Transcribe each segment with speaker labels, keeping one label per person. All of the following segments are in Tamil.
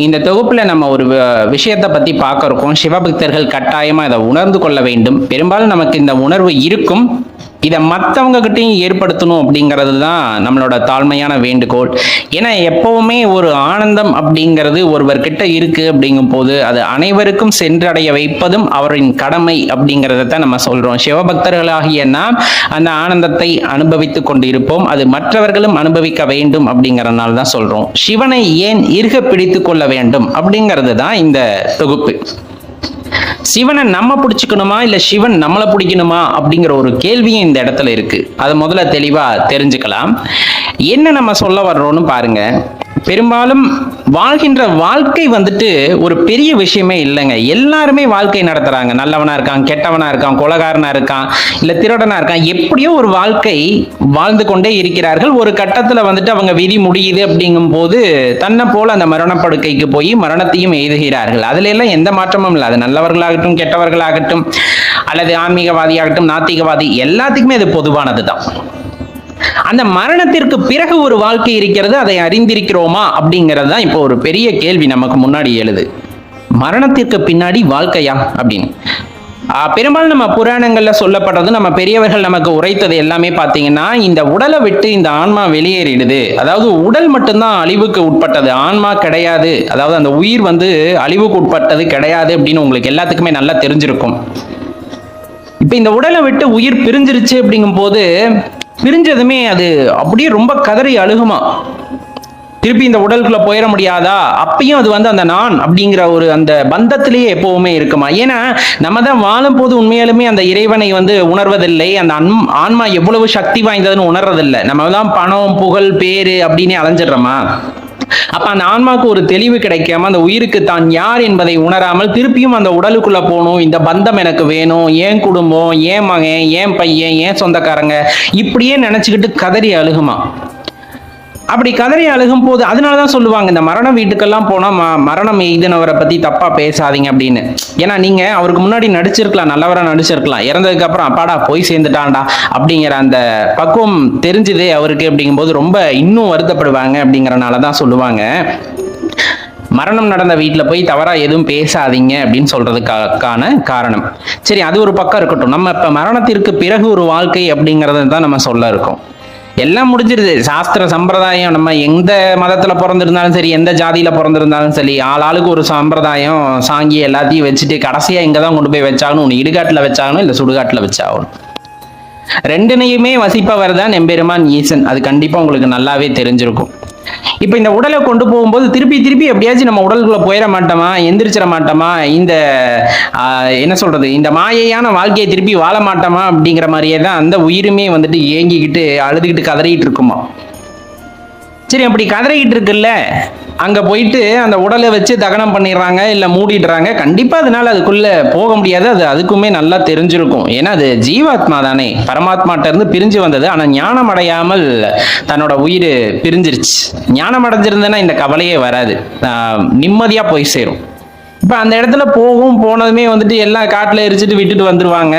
Speaker 1: இந்த தொகுப்புல நம்ம ஒரு விஷயத்தை பத்தி பார்க்க இருக்கோம். சிவபக்தர்கள் கட்டாயமா இதை உணர்ந்து கொள்ள வேண்டும். பெரும்பாலும் நமக்கு இந்த உணர்வு இருக்கும், இதை மற்றவங்க கிட்டையும் ஏற்படுத்தணும் அப்படிங்கிறது தான் நம்மளோட தாழ்மையான வேண்டுகோள். ஏன்னா எப்பவுமே ஒரு ஆனந்தம் அப்படிங்கிறது ஒருவர்கிட்ட இருக்கு அப்படிங்கும் போது அது அனைவருக்கும் சென்றடைய வைப்பதும் அவரின் கடமை அப்படிங்கிறத தான் நம்ம சொல்றோம். சிவபக்தர்களாகிய நாம் அந்த ஆனந்தத்தை அனுபவித்துக் கொண்டு இருப்போம், அது மற்றவர்களும் அனுபவிக்க வேண்டும் அப்படிங்கறதுனால தான் சொல்றோம். சிவனை ஏன் இறுக பிடித்து கொள்ள வேண்டும் அப்படிங்கிறது தான் இந்த தொகுப்பு. சிவனை நம்ம பிடிச்சுக்கணுமா இல்ல சிவன் நம்மளை பிடிக்கணுமா அப்படிங்கிற ஒரு கேள்வியும் இந்த இடத்துல இருக்கு. அதை முதல்ல தெளிவா தெரிஞ்சுக்கலாம். என்ன நம்ம சொல்ல வர்றோம்னு பாருங்க. பெரும்பாலும் வாழ்கின்ற வாழ்க்கை வந்துட்டு ஒரு பெரிய விஷயமே இல்லைங்க. எல்லாருமே வாழ்க்கை நடத்துறாங்க. நல்லவனா இருக்கான், கெட்டவனா இருக்கான், கொலகாரனா இருக்கான், இல்ல திருடனா இருக்கான், எப்படியோ ஒரு வாழ்க்கை வாழ்ந்து கொண்டே இருக்கிறார்கள். ஒரு கட்டத்துல வந்துட்டு அவங்க விதி முடியுது அப்படிங்கும் போது தன்னை போல அந்த மரணப்படுக்கைக்கு போய் மரணத்தையும் எய்துகிறார்கள். அதுல எல்லாம் எந்த மாற்றமும் இல்லை. அது நல்லவர்களாகட்டும் கெட்டவர்களாகட்டும் அல்லது ஆன்மீகவாதியாகட்டும் நாத்திகவாதி, எல்லாத்துக்குமே அது பொதுவானதுதான். அந்த மரணத்திற்கு பிறகு ஒரு வாழ்க்கை இருக்கிறது, அதை அறிந்திருக்கிறோமா அப்படிங்கிறது தான் இப்போ ஒரு பெரிய கேள்வி நமக்கு முன்னாடி எழுது. மரணத்திற்கு பின்னாடி வாழ்க்கையா அப்படின்னு பெரும்பாலும் நம்ம புராணங்கள்ல சொல்லப்படுறது, நம்ம பெரியவர்கள் நமக்கு உரைத்தது எல்லாமே பார்த்தீங்கன்னா, இந்த உடலை விட்டு இந்த ஆன்மா வெளியேறிடுது. அதாவது உடல் மட்டும்தான் அழிவுக்கு உட்பட்டது, ஆன்மா கிடையாது. அதாவது அந்த உயிர் வந்து அழிவுக்கு உட்பட்டது கிடையாது அப்படின்னு உங்களுக்கு எல்லாத்துக்குமே நல்லா தெரிஞ்சிருக்கும். இப்ப இந்த உடலை விட்டு உயிர் பிரிஞ்சிருச்சு அப்படிங்கும் போது பிரிஞ்சதுமே அது அப்படியே ரொம்ப கதறி அழுகுமா. திருப்பி இந்த உடலுக்குள்ள போயிட முடியாதா? அப்பயும் அது வந்து அந்த நான் அப்படிங்கிற ஒரு அந்த பந்தத்திலேயே எப்பவுமே இருக்குமா. ஏன்னா நம்ம தான் வாழும் போது உண்மையாலுமே அந்த இறைவனை வந்து உணர்வதில்லை, அந்த ஆன்மா எவ்வளவு சக்தி வாய்ந்ததுன்னு உணர்றதில்லை. நம்ம தான் பணம் புகழ் பேரு அப்படின்னு அலைஞ்சிடுறோமா. அப்ப அந்த ஆன்மாவுக்கு ஒரு தெளிவு கிடைக்காம அந்த உயிருக்கு தான் யார் என்பதை உணராமல் திருப்பியும் அந்த உடலுக்குள்ள போகணும், இந்த பந்தம் எனக்கு வேணும், ஏன் குடும்பம், ஏன் மகன், ஏன் பையன், ஏன் சொந்தக்காரங்க, இப்படியே நினைச்சுக்கிட்டு கதறி அழுகுமா. அப்படி கதறி அழுகும் போது அதனாலதான் சொல்லுவாங்க, இந்த மரண வீட்டுக்கெல்லாம் போனா மரணம் எய்தினவரை பத்தி தப்பா பேசாதீங்க அப்படின்னு. ஏன்னா நீங்க அவருக்கு முன்னாடி நடிச்சிருக்கலாம், நல்லவரா நடிச்சிருக்கலாம், இறந்ததுக்கு அப்புறம் அப்பாடா போய் சேர்ந்துட்டான்டா அப்படிங்கிற அந்த பக்குவம் தெரிஞ்சுதே அவருக்கு அப்படிங்கும்போது ரொம்ப இன்னும் வருத்தப்படுவாங்க. அப்படிங்கறனாலதான் சொல்லுவாங்க, மரணம் நடந்த வீட்டில் போய் தவறா எதுவும் பேசாதீங்க அப்படின்னு சொல்றதுக்கான காரணம். சரி, அது ஒரு பக்கம் இருக்கட்டும். நம்ம இப்ப மரணத்திற்கு பிறகு ஒரு வாழ்க்கை அப்படிங்கறத தான் நம்ம சொல்ல இருக்கோம். எல்லாம் முடிஞ்சிருது. சாஸ்திர சம்பிரதாயம், நம்ம எந்த மதத்துல பிறந்திருந்தாலும் சரி, எந்த ஜாதியில பிறந்திருந்தாலும் சரி, ஆளாளுக்கு ஒரு சம்பிரதாயம் சாங்கி எல்லாத்தையும் வச்சுட்டு கடைசியா இங்கதான் கொண்டு போய் வச்சாகணும். ஒன்று இடுகாட்டுல வச்சாகணும், இல்ல சுடுகாட்டுல வச்சாகணும். ரெண்டுனையுமே வசிப்பவர் தான் எம்பெருமான் ஈசன். அது கண்டிப்பா உங்களுக்கு நல்லாவே தெரிஞ்சிருக்கும். இப்ப இந்த உடலை கொண்டு போகும்போது திருப்பி எப்படியாச்சும் நம்ம உடலுக்குள்ள போயிட மாட்டோமா, எந்திரிச்சிட மாட்டோமா, இந்த என்ன சொல்றது, இந்த மாயையான வாழ்க்கையை திருப்பி வாழ மாட்டோமா அப்படிங்கிற மாதிரியே தான் அந்த உயிருமே வந்துட்டு ஏங்கிக்கிட்டு அழுதுகிட்டு கதறிட்டு இருக்குமா. சரி, அப்படி கதறிக்கிட்டு இருக்குல்ல, அங்க போயிட்டு அந்த உடலை வச்சு தகனம் பண்ணிடுறாங்க, இல்ல மூடிடுறாங்க. கண்டிப்பா அதனால அதுக்குள்ள போக முடியாது. அது அதுக்குமே நல்லா தெரிஞ்சிருக்கும். ஏன்னா அது ஜீவாத்மா தானே, பரமாத்மாட்ட இருந்து பிரிஞ்சு வந்தது. ஆனா ஞானம் அடையாமல் தன்னோட உயிர் பிரிஞ்சிருச்சு. ஞானம் அடைஞ்சிருந்தேன்னா இந்த கவலையே வராது, நிம்மதியா போய் சேரும். இப்ப அந்த இடத்துல போனதுமே வந்துட்டு எல்லாம் காட்டுல எரிச்சிட்டு விட்டுட்டு வந்துருவாங்க.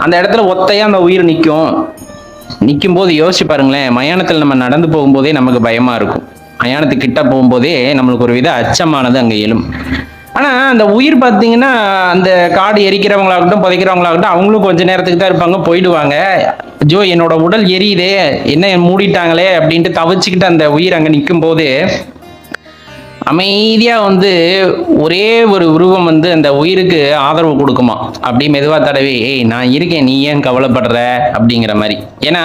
Speaker 1: அந்த இடத்துல ஒத்தையா அந்த உயிர் நிற்கும் போது யோசிச்சு பாருங்களேன். மயானத்தில் நம்ம நடந்து போகும்போதே நமக்கு பயமா இருக்கும். மயானத்துக்கு கிட்ட போகும்போதே நம்மளுக்கு ஒரு வித அச்சமானது அங்கே எழும். ஆனா அந்த உயிர் பார்த்தீங்கன்னா, அந்த காடு எரிக்கிறவங்களாகட்டும் புதைக்கிறவங்களாகட்டும் அவங்களும் கொஞ்ச நேரத்துக்கு தான் இருப்பாங்க, போயிடுவாங்க. ஜோ என்னோட உடல் எரியுதே, என்ன மூடிட்டாங்களே அப்படின்ட்டு தவிச்சுக்கிட்டு அந்த உயிர் அங்கே நிற்கும் போது அமைதியா வந்து ஒரே ஒரு உருவம் வந்து அந்த உயிருக்கு ஆதரவு கொடுக்குமா. அப்படி மெதுவா தடவி, ஏய் நான் இருக்கேன், நீ ஏன் கவலைப்படுற அப்படிங்கிற மாதிரி. ஏன்னா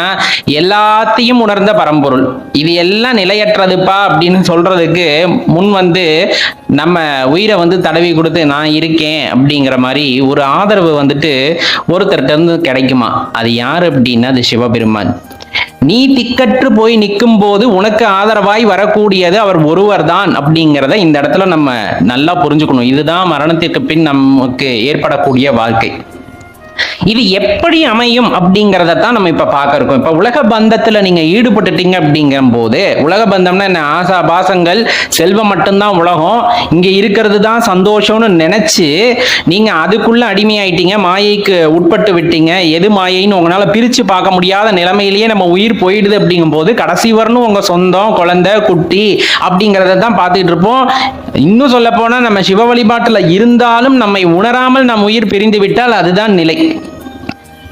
Speaker 1: எல்லாத்தையும் உணர்ந்த பரம்பொருள், இது எல்லாம் நிலையற்றதுப்பா அப்படின்னு சொல்றதுக்கு முன் வந்து நம்ம உயிரை வந்து தடவி கொடுத்து நான் இருக்கேன் அப்படிங்கிற மாதிரி ஒரு ஆதரவு வந்துட்டு ஒருத்தர்கிட்ட இருந்து கிடைக்குமா. அது யாரு அப்படின்னா அது சிவபெருமான். நீ திக்கற்று போய் நிற்கும் போது உனக்கு ஆதரவாய் வரக்கூடியது அவர் ஒருவர் தான் அப்படிங்கிறத இந்த இடத்துல நம்ம நல்லா புரிஞ்சுக்கணும். இதுதான் மரணத்திற்கு பின் நமக்கு ஏற்படக்கூடிய வாழ்க்கை. இது எப்படி அமையும் அப்படிங்கிறத தான் நம்ம இப்ப பார்க்க இருக்கோம். இப்ப உலக பந்தத்துல நீங்க ஈடுபட்டுட்டீங்க அப்படிங்கும் போது, உலக பந்தம்னா என்ன, ஆசா பாசங்கள், செல்வம் மட்டும்தான் உலகம், இங்க இருக்கிறது தான் சந்தோஷம்னு நினைச்சு நீங்க அதுக்குள்ள அடிமையாயிட்டீங்க, மாயைக்கு உட்பட்டு விட்டீங்க. எது மாயைன்னு உங்களால பிரிச்சு பார்க்க முடியாத நிலைமையிலேயே நம்ம உயிர் போயிடுது அப்படிங்கும் போது கடைசி வரணும் உங்க சொந்தம், குழந்தை, குட்டி அப்படிங்கிறத தான் பார்த்துட்டு இருப்போம். இன்னும் சொல்ல போனா நம்ம சிவ வழிபாட்டுல இருந்தாலும் நம்மை உணராமல் நம் உயிர் பிரிந்து விட்டால் அதுதான் நிலை.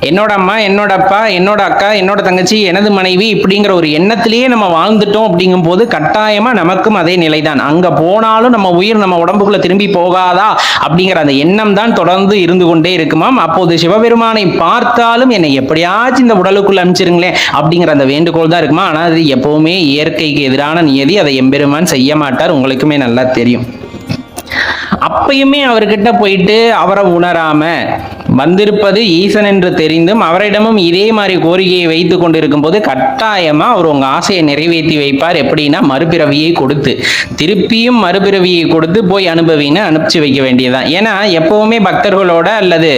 Speaker 1: என்னோட அம்மா, என்னோட அப்பா, என்னோட அக்கா, என்னோட தங்கச்சி, எனது மனைவி இப்படிங்கிற ஒரு எண்ணத்திலேயே நம்ம வாழ்ந்துட்டோம் அப்படிங்கும் போது கட்டாயமா நமக்கும் அதே நிலைதான். அங்க போனாலும் நம்ம உயிர் நம்ம உடம்புக்குள்ள திரும்பி போகாதா அப்படிங்கிற அந்த எண்ணம் தான் தொடர்ந்து இருந்து கொண்டே இருக்குமாம். அப்போது சிவபெருமானை பார்த்தாலும் என்னை எப்படியாச்சும் இந்த உடலுக்குள்ள அனுப்பிச்சிருங்களேன் அப்படிங்கிற அந்த வேண்டுகோள் தான் இருக்குமா. ஆனா அது எப்பவுமே இயற்கைக்கு எதிரான நியதி. அதை எம்பெருமான் செய்ய மாட்டார், உங்களுக்குமே நல்லா தெரியும். அப்பயுமே அவர்கிட்ட போயிட்டு அவரை உணராம வந்திருப்பது ஈசன் என்று தெரிந்தும் அவரிடமும் இதே மாதிரி கோரிக்கையை வைத்து கொண்டிருக்கும் போது கட்டாயமா அவர் உங்க ஆசையை நிறைவேற்றி வைப்பார். எப்படின்னா மறுபிறவியை கொடுத்து, திருப்பியும் மறுபிறவியை கொடுத்து போய் அனுபவின்னு அனுப்பிச்சு வைக்க வேண்டியதுதான். ஏன்னா எப்பவுமே பக்தர்களோட அல்லது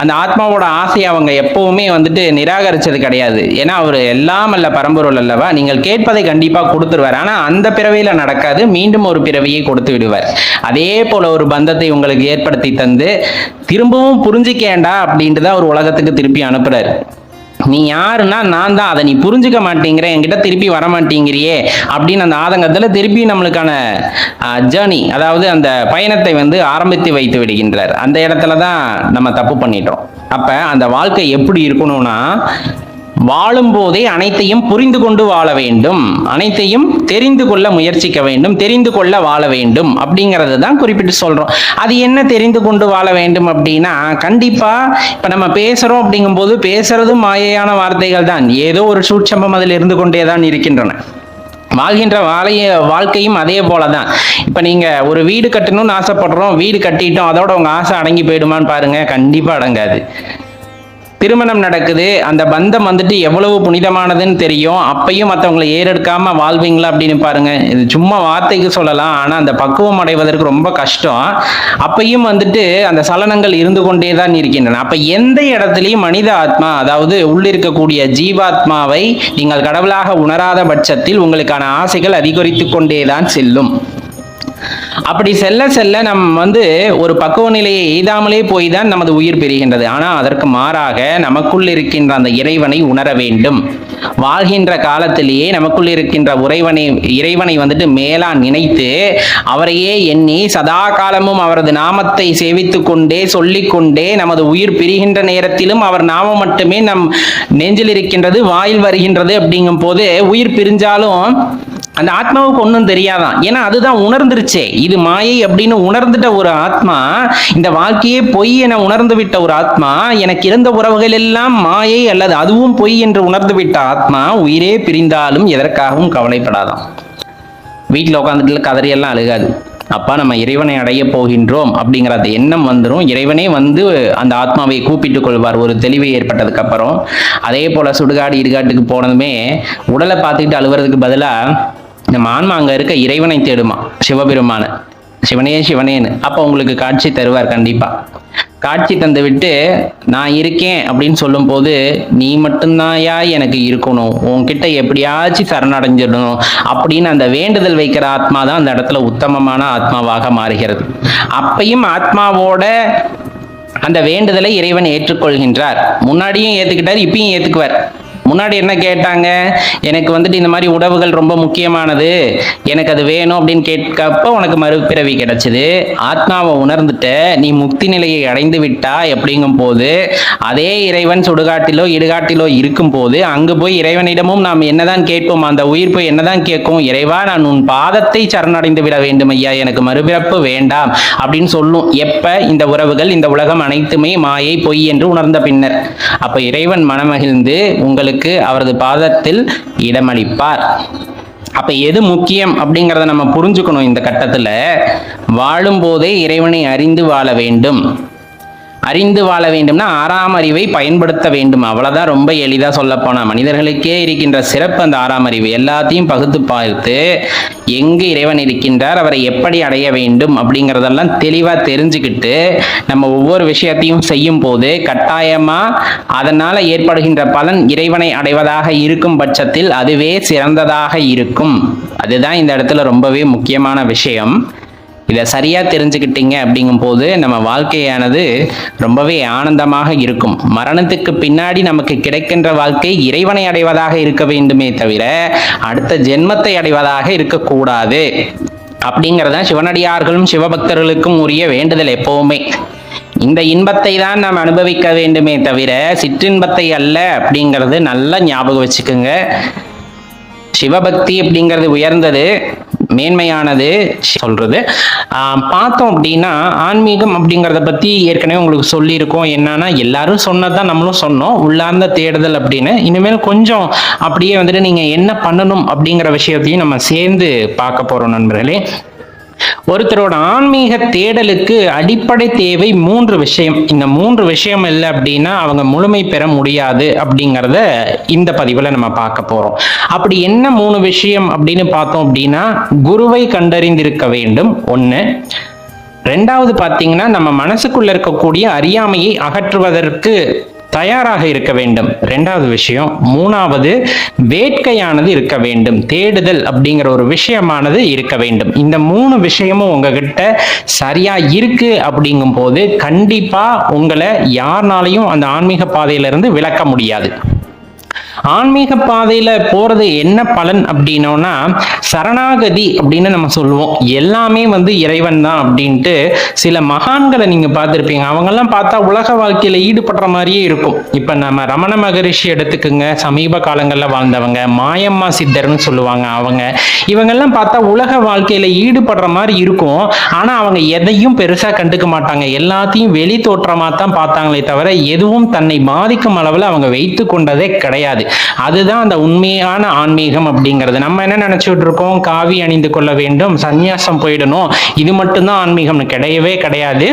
Speaker 1: அந்த ஆத்மாவோட ஆசையை அவங்க எப்பவுமே நிராகரிச்சது கிடையாது. ஏன்னா அவர் எல்லாம் அல்ல பரம்பொருள் அல்லவா, நீங்கள் கேட்பதை கண்டிப்பா கொடுத்துருவார். ஆனா அந்த பிறவியில நடக்காது, மீண்டும் ஒரு பிறவியை கொடுத்து விடுவார். அதே போல ஒரு பந்தத்தை உங்களுக்கு ஏற்படுத்தி தந்து திரும்பவும் புரிஞ்சிக்கேண்டா அப்படின்ட்டு தான் ஒரு உலகத்துக்கு திருப்பி அனுப்புறாரு. நீ யாருன்னா நான் தான், அதை நீ புரிஞ்சுக்க மாட்டேங்கிற, என்கிட்ட திருப்பி வர மாட்டேங்கிறியே அப்படின்னு அந்த ஆதங்கத்துல திருப்பி நம்மளுக்கான ஜேர்னி, அதாவது அந்த பயணத்தை ஆரம்பித்து வைத்து விடுகின்றார். அந்த இடத்துல தான் நம்ம தப்பு பண்ணிட்டோம். அப்ப அந்த வாழ்க்கை எப்படி இருக்கணும்னா, வாழும் போதே அனைத்தையும் புரிந்து கொண்டு வாழ வேண்டும், அனைத்தையும் தெரிந்து கொள்ள முயற்சிக்க வேண்டும், தெரிந்து கொள்ள வாழ வேண்டும் அப்படிங்கிறது தான் குறிப்பிட்டு சொல்றோம். அது என்ன தெரிந்து கொண்டு வாழ வேண்டும் அப்படின்னா, கண்டிப்பா இப்ப நம்ம பேசுறோம் அப்படிங்கும் போது பேசுறதும் மாயையான வார்த்தைகள் தான், ஏதோ ஒரு சூட்சமம் அதில் இருந்து கொண்டே தான் இருக்கின்றன. வாழ்கின்ற வாழ்க்கையும் அதே போலதான். இப்ப நீங்க ஒரு வீடு கட்டணும்னு ஆசைப்படுறோம், வீடு கட்டிட்டோம், அதோட உங்க ஆசை அடங்கி போயிடுமான்னு பாருங்க, கண்டிப்பா அடங்காது. திருமணம் நடக்குது, அந்த பந்தம் எவ்வளவு புனிதமானதுன்னு தெரியும், அப்பையும் மற்றவங்களை ஏறெடுக்காம வாழ்வீங்களா அப்படின்னு பாருங்க. இது சும்மா வார்த்தைக்கு சொல்லலாம், ஆனா அந்த பக்குவம் அடைவதற்கு ரொம்ப கஷ்டம். அப்பையும் அந்த சலனங்கள் இருந்து கொண்டே தான் இருக்கின்றன. அப்ப எந்த இடத்துலையும் மனித ஆத்மா, அதாவது உள்ளிருக்கக்கூடிய ஜீவாத்மாவை நீங்கள் கடவுளாக உணராத பட்சத்தில் உங்களுக்கான ஆசைகள் அதிகரித்து கொண்டே தான் செல்லும். அப்படி செல்ல செல்ல நம்ம ஒரு பக்குவ நிலையை எய்தாமலே போய் தான் நமது உயிர் பெறுகின்றது. ஆனா அதற்கு மாறாக நமக்குள் இருக்கின்ற அந்த இறைவனை உணர வேண்டும். வாழ்கின்ற காலத்திலேயே நமக்குள் இருக்கின்ற இறைவனை மேலா நினைத்து அவரையே எண்ணி சதா காலமும் அவரது நாமத்தை சேவித்து கொண்டே சொல்லிக் கொண்டே நமது உயிர் பிரிகின்ற நேரத்திலும் அவர் நாமம் மட்டுமே நம் நெஞ்சில் இருக்கின்றது, வாயில் வருகின்றது. அப்படிங்கும் போது உயிர் பிரிஞ்சாலும் அந்த ஆத்மாவுக்கு ஒன்றும் தெரியாதான். ஏன்னா அதுதான் உணர்ந்துருச்சே, இது மாயை அப்படின்னு உணர்ந்துட்ட ஒரு ஆத்மா, இந்த வாழ்க்கையே பொய் என உணர்ந்து விட்ட ஒரு ஆத்மா, எனக்கு இருந்த உறவுகள் எல்லாம் மாயை அல்லது அதுவும் பொய் என்று உணர்ந்து விட்ட ஆத்மா உயிரே பிரிந்தாலும் எதற்காகவும் கவலைப்படாதான். வீட்டில் உட்காந்துட்டு கதறியெல்லாம் அழுகாது. அப்பா நம்ம இறைவனை அடைய போகின்றோம் அப்படிங்கிற அந்த எண்ணம் வந்துடும். இறைவனே அந்த ஆத்மாவை கூப்பிட்டு கொள்வார் ஒரு தெளிவு ஏற்பட்டதுக்கு அப்புறம். அதே போல சுடுகாடு இடுகாட்டுக்கு போனதுமே உடலை பார்த்துக்கிட்டு அழுவுறதுக்கு பதிலா நம்ம ஆன்மா அங்க இருக்க இறைவனை தேடுமா, சிவபெருமான, சிவனே சிவனேன்னு. அப்ப உங்களுக்கு காட்சி தருவார். கண்டிப்பா காட்சி தந்து விட்டு நான் இருக்கேன் அப்படின்னு சொல்லும் போது, நீ மட்டும்தான்யா எனக்கு இருக்கணும், உன்கிட்ட எப்படியாச்சும் சரணடைஞ்சிடணும் அப்படின்னு அந்த வேண்டுதல் வைக்கிற ஆத்மா தான் அந்த இடத்துல உத்தமமான ஆத்மாவாக மாறுகிறது. அப்பையும் ஆத்மாவோட அந்த வேண்டுதலை இறைவன் ஏற்றுக்கொள்கின்றார். முன்னாடியும் ஏத்துக்கிட்டார், இப்பயும் ஏத்துக்குவார். முன்னாடி என்ன கேட்டாங்க, எனக்கு இந்த மாதிரி உணவுகள் ரொம்ப முக்கியமானது, எனக்கு அது வேணும் அப்படின்னு கேட்கப்ப உனக்கு மறுபிறவி கிடைச்சது. ஆத்மாவை உணர்ந்துட்ட, நீ முக்தி நிலையை அடைந்து விட்டா அப்படிங்கும் போது அதே இறைவன் சுடுகாட்டிலோ இடுகாட்டிலோ இருக்கும் போது அங்கு போய் இறைவனிடமும் நாம் என்னதான் கேட்போம், அந்த உயிர் போய் என்னதான் கேட்கும், இறைவா நான் உன் பாதத்தை சரணடைந்து விட வேண்டும் ஐயா, எனக்கு மறுபிறப்பு வேண்டாம் அப்படின்னு சொல்லும். எப்ப இந்த உறவுகள், இந்த உலகம் அனைத்துமே மாயை, பொய் என்று உணர்ந்த பின்னர். அப்ப இறைவன் மனமகிழ்ந்து உங்களுக்கு அவரது பாதத்தில் இடமளிப்பார். அப்ப எது முக்கியம் அப்படிங்கிறத நம்ம புரிஞ்சுக்கணும். இந்த கட்டத்துல வாழும் போதே இறைவனை அறிந்து வாழ வேண்டும். அறிந்து வாழ வேண்டும்னா ஆறாம் அறிவை பயன்படுத்த வேண்டும். அவ்வளவுதான். ரொம்ப எளிதா சொல்ல போனா மனிதர்களுக்கே இருக்கின்ற சிறப்பு அந்த ஆறாம் அறிவு. எல்லாத்தையும் பகுத்து பார்த்து எங்கு இறைவன் இருக்கின்றார், அவரை எப்படி அடைய வேண்டும் அப்படிங்கிறதெல்லாம் தெளிவா தெரிஞ்சுக்கிட்டு நம்ம ஒவ்வொரு விஷயத்தையும் செய்யும் போது கட்டாயமா அதனால ஏற்படுகின்ற பலன் இறைவனை அடைவதாக இருக்கும் பட்சத்தில் அதுவே சிறந்ததாக இருக்கும். அதுதான் இந்த இடத்துல ரொம்பவே முக்கியமான விஷயம். இதை சரியா தெரிஞ்சுக்கிட்டீங்க அப்படிங்கும் போது நம்ம வாழ்க்கையானது ரொம்பவே ஆனந்தமாக இருக்கும். மரணத்துக்கு பின்னாடி நமக்கு கிடைக்கின்ற வாழ்க்கை இறைவனை அடைவதாக இருக்க வேண்டுமே தவிர அடுத்த ஜென்மத்தை அடைவதாக இருக்கக்கூடாது. அப்படிங்கிறதான் சிவனடியார்களும் சிவபக்தர்களுக்கும் உரிய வேண்டுதல் எப்பவுமே. இந்த இன்பத்தை தான் நாம் அனுபவிக்க வேண்டுமே தவிர சிற்றின்பத்தை அல்ல அப்படிங்கிறது நல்லா ஞாபகம் வச்சுக்கோங்க. சிவபக்தி அப்படிங்கிறது உயர்ந்தது, மேன்மையானது சொல்றது. பார்த்தோம் அப்படின்னா ஆன்மீகம் அப்படிங்கிறத பத்தி ஏற்கனவே உங்களுக்கு சொல்லியிருக்கோம். என்னன்னா எல்லாரும் சொன்னதான் நம்மளும் சொன்னோம், உள்ளார்ந்த தேடுதல் அப்படின்னு. இனிமேல் கொஞ்சம் அப்படியே வந்துட்டு நீங்க என்ன பண்ணணும் அப்படிங்கிற விஷயத்தையும் நம்ம சேர்ந்து பார்க்க போறோம் நண்பர்களே. ஒருத்தரோட ஆன்மீக தேடலுக்கு அடிப்படை தேவை 3 விஷயம். இந்த 3 விஷயம் இல்லை அப்படின்னா அவங்க முழுமை பெற முடியாது அப்படிங்கிறத இந்த பதிவில் நம்ம பார்க்க போறோம். அப்படி என்ன 3 விஷயம் அப்படின்னு பார்த்தோம் அப்படின்னா, குருவை கண்டறிந்திருக்க வேண்டும் ஒன்று. ரெண்டாவது பார்த்தீங்கன்னா நம்ம மனசுக்குள்ள இருக்கக்கூடிய அறியாமையை அகற்றுவதற்கு தயாராக இருக்க வேண்டும், ரெண்டாவது விஷயம். மூணாவது வேட்கையானது இருக்க வேண்டும், தேடுதல் அப்படிங்கிற ஒரு விஷயமானது இருக்க வேண்டும். இந்த 3 விஷயமும் உங்ககிட்ட சரியா இருக்கு அப்படிங்கும் போது கண்டிப்பா உங்களை யாருனாலையும் அந்த ஆன்மீக பாதையிலிருந்து விலக்க முடியாது. ஆன்மீக பாதையில போறது என்ன பலன் அப்படின்னோம்னா சரணாகதி அப்படின்னு நம்ம சொல்லுவோம். எல்லாமே இறைவன் தான் அப்படின்ட்டு சில மகான்களை நீங்க பார்த்திருப்பீங்க. அவங்கெல்லாம் பார்த்தா உலக வாழ்க்கையில ஈடுபடுற மாதிரியே இருக்கும். இப்ப நம்ம ரமண மகரிஷி எடுத்துக்குங்க, சமீப காலங்கள்ல வாழ்ந்தவங்க. மாயம்மா சித்தர்னு சொல்லுவாங்க இவங்கெல்லாம் பார்த்தா உலக வாழ்க்கையில ஈடுபடுற மாதிரி இருக்கும். ஆனா அவங்க எதையும் பெருசா கண்டுக்க மாட்டாங்க, எல்லாத்தையும் வெளி தோற்றமா தான் பார்த்தாங்களே தவிர எதுவும் தன்னை பாதிக்கும் அளவுல அவங்க வைத்து கொண்டதே கிடையாது. அதுதான் அந்த உண்மையான ஆன்மீகம் அப்படிங்கிறது. நம்ம என்ன நினைச்சுட்டு இருக்கோம், காவி அணிந்து கொள்ள வேண்டும், சந்நியாசம் போயிடணும், இது மட்டும்தான் ஆன்மீகம். கிடையவே கிடையாது.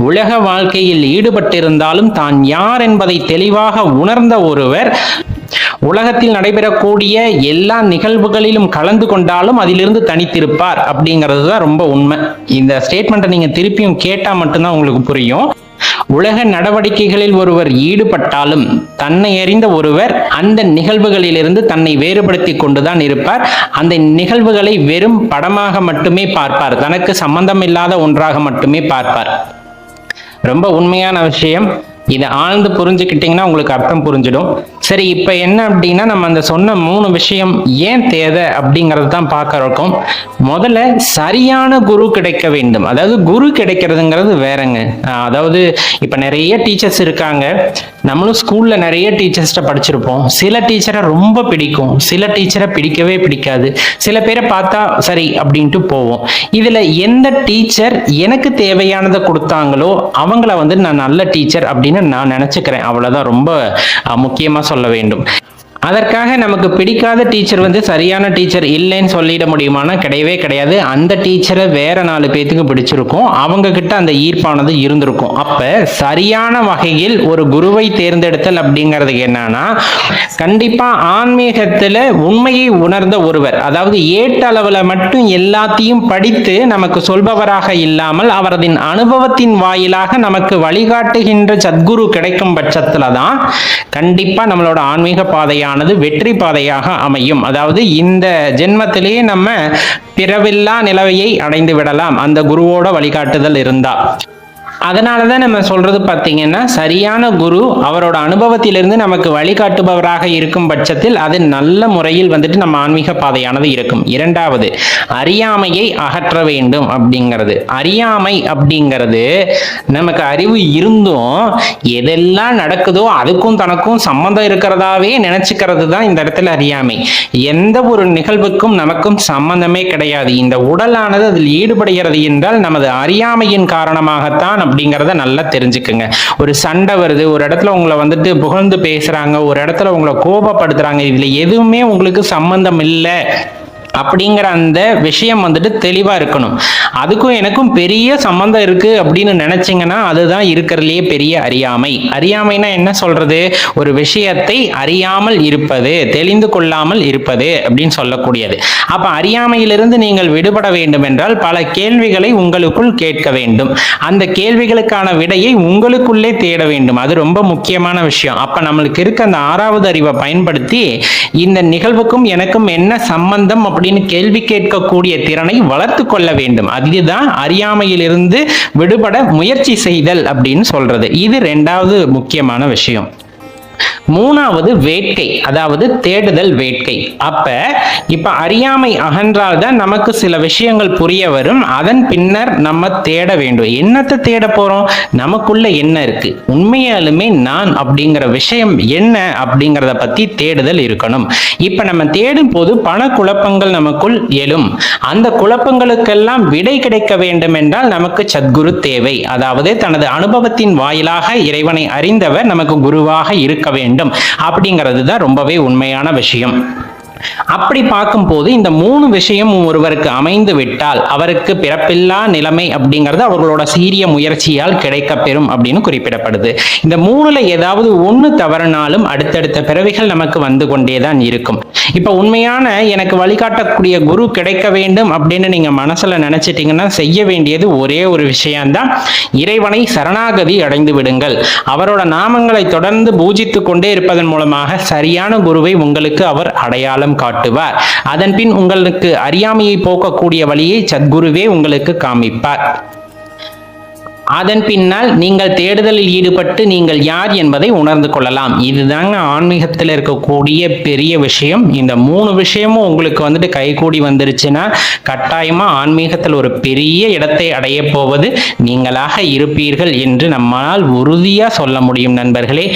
Speaker 1: உலக வாழ்க்கையில் ஈடுபட்டிருந்தாலும் தான் யார் என்பதை தெளிவாக உணர்ந்த ஒருவர் உலகத்தில் நடைபெறக்கூடிய எல்லா நிகழ்வுகளிலும் கலந்து கொண்டாலும் அதிலிருந்து தனித்திருப்பார் அப்படிங்கிறது தான் ரொம்ப உண்மை. இந்த ஸ்டேட்மெண்ட்டை நீங்க திருப்பியும் கேட்டா மட்டும்தான் உங்களுக்கு புரியும். உலக நடவடிக்கைகளில் ஒருவர் ஈடுபட்டாலும் தன்னை அறிந்த ஒருவர் அந்த நிகழ்வுகளிலிருந்து தன்னை வேறுபடுத்தி கொண்டுதான் இருப்பார். அந்த நிகழ்வுகளை வெறும் படமாக மட்டுமே பார்ப்பார், தனக்கு சம்பந்தம் இல்லாத ஒன்றாக மட்டுமே பார்ப்பார். ரொம்ப உண்மையான விஷயம். இதை ஆழ்ந்து புரிஞ்சுக்கிட்டீங்கன்னா உங்களுக்கு அர்த்தம் புரிஞ்சிடும். சரி, இப்ப என்ன அப்படின்னா நம்ம அந்த சொன்ன 3 விஷயம் ஏன் தேவை அப்படிங்கறது தான் பார்க்க இருக்கோம். முதல்ல சரியான குரு கிடைக்க வேண்டும். அதாவது குரு கிடைக்கிறதுங்கிறது வேறங்க. அதாவது இப்ப நிறைய டீச்சர்ஸ் இருக்காங்க, நம்மளும் ஸ்கூல்ல நிறைய டீச்சர்ஸ்ட படிச்சிருப்போம். சில டீச்சரை ரொம்ப பிடிக்கும், சில டீச்சரை பிடிக்கவே பிடிக்காது. சில பேரை பார்த்தா சரி அப்படின்ட்டு போவோம். இதுல எந்த டீச்சர் எனக்கு தேவையானதை கொடுத்தாங்களோ அவங்கள நான் நல்ல டீச்சர் அப்படின்னு நான் நினைச்சுக்கிறேன். அவ்வளவுதான். ரொம்ப முக்கியமா சொல்ல வேண்டும். அதற்காக நமக்கு பிடிக்காத டீச்சர் சரியான டீச்சர் இல்லைன்னு சொல்லிட முடியுமானா கிடையவே கிடையாது. அந்த டீச்சரை வேற 4 பேத்துக்கு பிடிச்சிருக்கும், அவங்க கிட்ட அந்த ஈர்ப்பானது இருந்திருக்கும். அப்ப சரியான வகையில் ஒரு குருவை தேர்ந்தெடுத்தல் அப்படிங்கிறது என்னன்னா, கண்டிப்பா ஆன்மீகத்துல உண்மையை உணர்ந்த ஒருவர், அதாவது ஏட்டளவுல மட்டும் எல்லாத்தையும் படித்து நமக்கு சொல்பவராக இல்லாமல் அவரதின் அனுபவத்தின் வாயிலாக நமக்கு வழிகாட்டுகின்ற சத்குரு கிடைக்கும் பட்சத்துல தான் கண்டிப்பா நம்மளோட ஆன்மீக பாதையான வெற்றி பாதையாக அமையும். அதாவது இந்த ஜென்மத்திலேயே நம்ம பிறவில்லா நிலையை அடைந்து விடலாம் அந்த குருவோட வழிகாட்டுதல் இருந்தா. அதனாலதான் நம்ம சொல்றது பார்த்தீங்கன்னா, சரியான குரு அவரோட அனுபவத்திலிருந்து நமக்கு வழிகாட்டுபவராக இருக்கும் பட்சத்தில் அது நல்ல முறையில் நம்ம ஆன்மீக பாதையானது இருக்கும். இரண்டாவது, அறியாமையை அகற்ற வேண்டும் அப்படிங்கிறது. அறியாமை அப்படிங்கிறது நமக்கு அறிவு இருந்தும் எதெல்லாம் நடக்குதோ அதுக்கும் தனக்கும் சம்பந்தம் இருக்கிறதாவே நினைச்சுக்கிறது தான் இந்த இடத்துல அறியாமை. எந்த ஒரு நிகழ்வுக்கும் நமக்கும் சம்பந்தமே கிடையாது. இந்த உடலானது அதில் ஈடுபடுகிறது என்றால் நமது அறியாமையின் காரணமாகத்தான் அப்படிங்கிறத நல்லா தெரிஞ்சுக்குங்க. ஒரு சண்டை வருது, ஒரு இடத்துல உங்களை புகழ்ந்து பேசுறாங்க, ஒரு இடத்துல உங்களை கோபப்படுத்துறாங்க, இதுல எதுவுமே உங்களுக்கு சம்பந்தம் இல்லை அப்படிங்கிற அந்த விஷயம் வந்துட்டு தெளிவா இருக்கணும். அதுக்கும் எனக்கும் பெரிய சம்பந்தம் இருக்கு அப்படின்னு நினைச்சீங்கன்னா அதுதான் இருக்கிறதுலயே பெரிய அறியாமை. அறியாமைனா என்ன சொல்றது? ஒரு விஷயத்தை அறியாமல் இருப்பது, தெளிந்து கொள்ளாமல் இருப்பது அப்படின்னு சொல்லக்கூடியது. அப்ப அறியாமையிலிருந்து நீங்கள் விடுபட வேண்டும் என்றால் பல கேள்விகளை உங்களுக்குள் கேட்க வேண்டும். அந்த கேள்விகளுக்கான விடையை உங்களுக்குள்ளே தேட வேண்டும். அது ரொம்ப முக்கியமான விஷயம். அப்ப நம்மளுக்கு இருக்க அந்த 6வது அறிவை பயன்படுத்தி இந்த நிகழ்வுக்கும் எனக்கும் என்ன சம்பந்தம் அப்படின்னு கேள்வி கேட்கக்கூடிய திறனை வளர்த்து கொள்ள வேண்டும். அதுதான் அறியாமையிலிருந்து விடுபட முயற்சி செய்தல் அப்படின்னு சொல்றது. இது 2வது முக்கியமான விஷயம். 3வது வேட்கை, அதாவது தேடுதல் வேட்கை. இப்ப அறியாமை அகன்றால் தான் நமக்கு சில விஷயங்கள் புரிய வரும். அதன் பின்னர் நம்ம தேட வேண்டும். என்னத்தை தேட போறோம்? நமக்குள்ள என்ன இருக்கு, உண்மையாலுமே நான் அப்படிங்கிற விஷயம் என்ன அப்படிங்கிறத பத்தி தேடுதல் இருக்கணும். இப்ப நம்ம தேடும் போது பல குழப்பங்கள் நமக்குள் எழும். அந்த குழப்பங்களுக்கெல்லாம் விடை கிடைக்க வேண்டும் என்றால் நமக்கு சத்குரு தேவை. அதாவது தனது அனுபவத்தின் வாயிலாக இறைவனை அறிந்தவர் நமக்கு குருவாக இருக்க வேண்டும். அப்படிங்கிறது தான் ரொம்பவே உண்மையான விஷயம். அப்படி பார்க்கும்போது இந்த 3 விஷயம் ஒருவருக்கு அமைந்து விட்டால் அவருக்கு பிறப்பில்லா நிலைமை அப்படிங்கிறது அவர்களோட சீரிய முயற்சியால் கிடைக்க பெறும் அப்படின்னு குறிப்பிடப்படுது. இந்த 3ல ஏதாவது ஒன்று தவறினாலும் அடுத்தடுத்த பிறவிகள் நமக்கு வந்து கொண்டேதான் இருக்கும். இப்ப உண்மையான எனக்கு வழிகாட்டக்கூடிய குரு கிடைக்க வேண்டும் அப்படின்னு நீங்க மனசுல நினைச்சிட்டீங்கன்னா செய்ய வேண்டியது ஒரே ஒரு விஷயம்தான். இறைவனை சரணாகதி அடைந்து விடுங்கள். அவரோட நாமங்களை தொடர்ந்து பூஜித்து கொண்டே இருப்பதன் மூலமாக சரியான குருவை உங்களுக்கு அவர் அடையாளம் காட்டுவார். அதன் பின் உங்களுக்கு அறியாமையை போக்கக்கூடிய வழியை சத்குருவே உங்களுக்கு காமிப்பார். அதன் பின்னால் நீங்கள் தேடுதலில் ஈடுபட்டு நீங்கள் யார் என்பதை உணர்ந்து கொள்ளலாம். இதுதாங்க ஆன்மீகத்தில் இருக்கக்கூடிய பெரிய விஷயம். இந்த 3 விஷயமும் உங்களுக்கு வந்துட்டு கைகூடி வந்துருச்சுன்னா கட்டாயமா ஆன்மீகத்தில் ஒரு பெரிய இடத்தை அடைய போவது நீங்களாக இருப்பீர்கள் என்று நம்மால் உறுதியா சொல்ல முடியும். நண்பர்களே,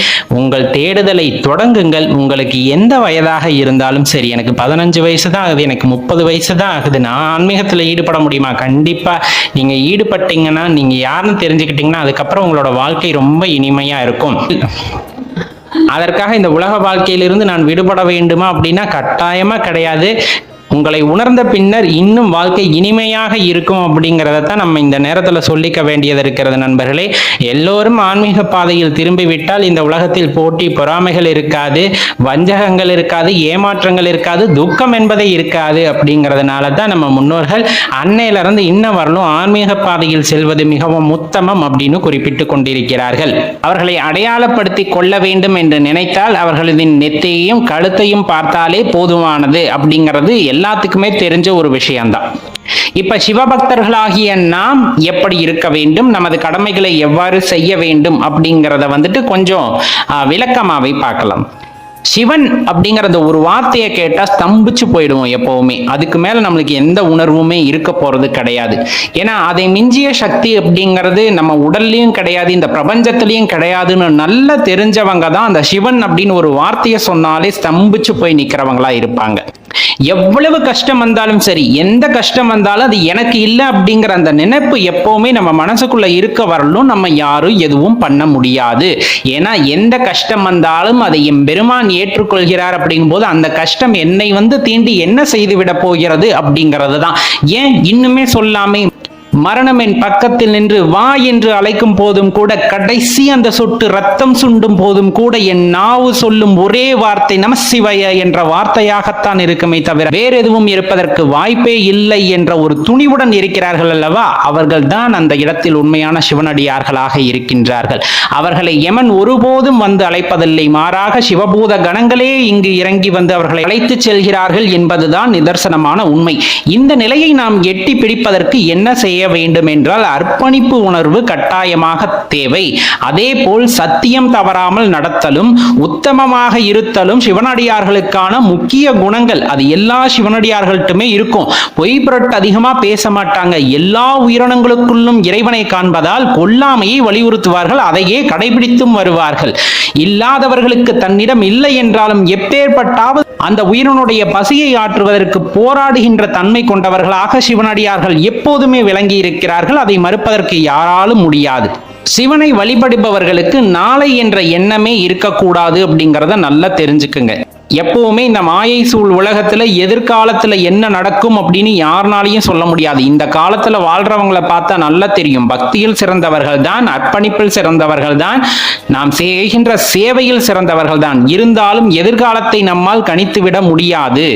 Speaker 1: உங்கள் தேடுதலை தொடங்குங்கள். உங்களுக்கு எந்த வயதாக இருந்தாலும் சரி, எனக்கு 15 வயசு தான் ஆகுது, எனக்கு 30 வயசு தான் ஆகுது, நான் ஆன்மீகத்தில் ஈடுபட முடியுமா? கண்டிப்பா நீங்க ஈடுபட்டீங்கன்னா நீங்க யாருன்னு தெரிஞ்சுக்கிட்டீங்கன்னா அதுக்கப்புறம் உங்களோட வாழ்க்கை ரொம்ப இனிமையா இருக்கும். அதற்காக இந்த உலக வாழ்க்கையிலிருந்து நான் விடுபட வேண்டுமா அப்படின்னா கட்டாயமா கிடையாது. உங்களை உணர்ந்த பின்னர் இன்னும் வாழ்க்கை இனிமையாக இருக்கும் அப்படிங்கிறதான் நம்ம இந்த நேரத்தில் சொல்லிக்க வேண்டியது இருக்கிறது. நண்பர்களே, எல்லோரும் ஆன்மீக பாதையில் திரும்பிவிட்டால் இந்த உலகத்தில் போட்டி பொறாமைகள் இருக்காது, வஞ்சகங்கள் இருக்காது, ஏமாற்றங்கள் இருக்காது, துக்கம் என்பதே இருக்காது. அப்படிங்கிறதுனால தான் நம்ம முன்னோர்கள் அன்னையிலிருந்து இன்னும் வரலும் ஆன்மீக பாதையில் செல்வது மிகவும் உத்தமம் அப்படின்னு குறிப்பிட்டு கொண்டிருக்கிறார்கள். அவர்களை அடையாளப்படுத்தி கொள்ள வேண்டும் என்று நினைத்தால் அவர்களின் நெத்தையும் கழுத்தையும் பார்த்தாலே போதுமானது அப்படிங்கிறது எல்லாத்துக்குமே தெரிஞ்ச ஒரு விஷயம்தான். இப்ப சிவபக்தர்களாகிய நாம் எப்படி இருக்க வேண்டும், நமது கடமைகளை எவ்வாறு செய்ய வேண்டும் அப்படிங்கிறத வந்துட்டு கொஞ்சம் விளக்கமாவே பார்க்கலாம். சிவன் அப்படிங்கிற ஒரு வார்த்தையை கேட்டா ஸ்தம்பிச்சு போயிடுவோம் எப்பவுமே. அதுக்கு மேல நம்மளுக்கு எந்த உணர்வுமே இருக்க போறது கிடையாது. ஏன்னா அதை மிஞ்சிய சக்தி அப்படிங்கிறது நம்ம உடல்லையும் கிடையாது, இந்த பிரபஞ்சத்திலையும் கிடையாதுன்னு நல்லா தெரிஞ்சவங்க தான் அந்த சிவன் அப்படின்னு ஒரு வார்த்தையை சொன்னாலே ஸ்தம்பிச்சு போய் நிக்கிறவங்களா இருப்பாங்க. எவ்வளவு கஷ்டம் வந்தாலும் சரி, எந்த கஷ்டம் வந்தாலும் அது எனக்கு இல்லை அப்படிங்கிற அந்த நினைப்பு எப்பவுமே நம்ம மனசுக்குள்ள இருக்க வரலும் நம்ம யாரும் எதுவும் பண்ண முடியாது. ஏன்னா எந்த கஷ்டம் வந்தாலும் அதை என் பெருமான் ஏற்றுக்கொள்கிறார் அப்படிங்கும் போது அந்த கஷ்டம் என்னை வந்து தீண்டி என்ன செய்து விட போகிறது அப்படிங்கிறது தான். ஏன் இன்னுமே சொல்லாமே மரணம் என் பக்கத்தில் நின்று வா என்று அழைக்கும் போதும் கூட, கடைசி அந்த சொட்டு ரத்தம் சுண்டும் போதும் கூட என் நாவு சொல்லும் ஒரே வார்த்தை நமசிவாய என்ற வார்த்தையாகத்தான் இருக்குமே தவிர வேற எதுவும் இருப்பதற்கு வாய்ப்பே இல்லை என்ற ஒரு துணிவுடன் இருக்கிறார்கள் அல்லவா, அவர்கள் தான் அந்த இடத்தில் உண்மையான சிவனடியார்களாக இருக்கின்றார்கள். அவர்களை யமன் ஒருபோதும் வந்து அழைப்பதில்லை, மாறாக சிவபூத கணங்களே இங்கு இறங்கி வந்து அவர்களை அழைத்து செல்கிறார்கள் என்பதுதான் நிதர்சனமான உண்மை. இந்த நிலையை நாம் எட்டி பிடிப்பதற்கு என்ன செய்ய வேண்டும் என்றால் அர்ப்பணிப்பு உணர்வு கட்டாயமாக தேவை. அதே போல் சத்தியம் தவறாமல் நடத்தலும் உத்தமமாக இருத்தலும் சிவனடியார்களுக்கான முக்கிய குணங்கள். அது எல்லா சிவனடியார்கள்ட்டுமே இருக்கும். பொய் பொருட்டு அதிகமா பேச மாட்டாங்க. எல்லா உயிரினங்களுக்குள்ளும் இறைவனை காண்பதால் கொல்லாமையை வலியுறுத்துவார்கள், அதையே கடைபிடித்தும் வருவார்கள். இல்லாதவர்களுக்கு தன்னிடம் இல்லை என்றாலும் எப்பேற்பட்டாவது அந்த உயிரினுடைய பசியை ஆற்றுவதற்கு போராடுகின்ற தன்மை கொண்டவர்களாக சிவனடியார்கள் எப்போதுமே விளங்கி இருக்கிறார்கள். அதை மறுப்பதற்கு யாராலும் முடியாது. சிவனை வழிபடுபவர்களுக்கு நாளை என்ற எண்ணமே இருக்கக்கூடாது அப்படிங்கிறத நல்லா தெரிஞ்சுக்குங்க. எப்பவுமே இந்த மாயை சூழ் உலகத்துல எதிர்காலத்துல என்ன நடக்கும் அப்படின்னு யாருனாலையும் சொல்ல முடியாது. இந்த காலத்துல வாழ்றவங்களை பார்த்தா நல்லா தெரியும். பக்தியில் சிறந்தவர்கள் தான், அர்ப்பணிப்பில் சிறந்தவர்கள் தான், நாம் செய்கின்ற சேவையில் சிறந்தவர்கள் தான். இருந்தாலும் எதிர்காலத்தை நம்மால் கணித்துவிட முடியாது.